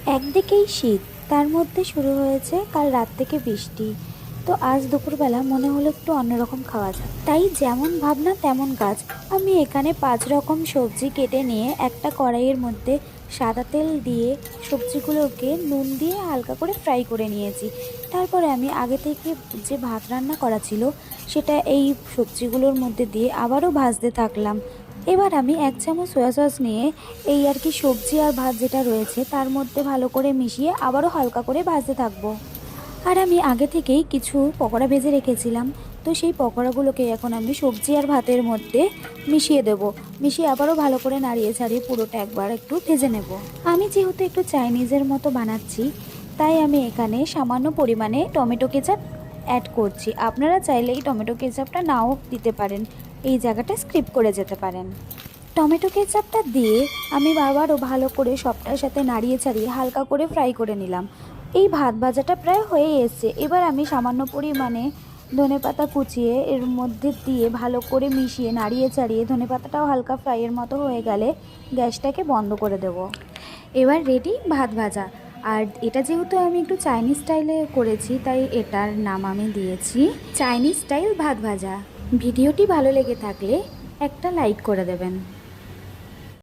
একদিকেই শীত, তার মধ্যে শুরু হয়েছে কাল রাত থেকে বৃষ্টি। তো আজ দুপুরবেলা মনে হলো একটু অন্যরকম খাওয়া যাক, তাই যেমন ভাবনা তেমন কাজ। আমি এখানে 5 রকম সবজি কেটে নিয়ে একটা কড়াইয়ের মধ্যে সাদা তেল দিয়ে সবজিগুলোকে নুন দিয়ে হালকা করে ফ্রাই করে নিয়েছি। তারপরে আমি আগে থেকে যে ভাত রান্না করা ছিল সেটা এই সবজিগুলোর মধ্যে দিয়ে আবারও ভাজতে থাকলাম। এবার আমি 1 চামচ সয়া সস নিয়ে এই আর কি সবজি আর ভাত যেটা রয়েছে তার মধ্যে ভালো করে মিশিয়ে আবারও হালকা করে ভাজতে থাকবো। আর আমি আগে থেকেই কিছু পকোড়া ভেজে রেখেছিলাম, তো সেই পকোড়াগুলোকে এখন আমি সবজি আর ভাতের মধ্যে মিশিয়ে দেব। মিশিয়ে আবারও ভালো করে নাড়িয়ে ছাড়িয়ে পুরোটা একবার একটু ভেজে নেব। আমি যেহেতু একটু চাইনিজের মতো বানাচ্ছি, তাই আমি এখানে সামান্য পরিমাণে টমেটো কেচাপ অ্যাড করছি। আপনারা চাইলে এই টমেটো কেচাপটা নাও দিতে পারেন, এই জায়গাটা স্কিপ করে যেতে পারেন। টমেটো কেচাপটা দিয়ে আমি আবারও ভালো করে সবটার সাথে নাড়িয়ে ছাড়িয়ে হালকা করে ফ্রাই করে নিলাম। এই ভাত ভাজাটা প্রায় হয়ে এসছে। এবার আমি সামান্য পরিমাণে ধনেপাতা কুচিয়ে এর মধ্যে দিয়ে ভালো করে মিশিয়ে নাড়িয়ে ছাড়িয়ে ধনেপাতাটাও হালকা ফ্রাইয়ের মতো হয়ে গেলে গ্যাসটাকে বন্ধ করে দেব। এবার রেডি ভাত ভাজা। আর এটা যেহেতু আমি একটু চাইনিজ স্টাইলে করেছি, তাই এটার নাম আমি দিয়েছি চাইনিজ স্টাইল ভাত ভাজা। ভিডিওটি ভালো লেগে থাকলে একটা লাইক করে দেবেন।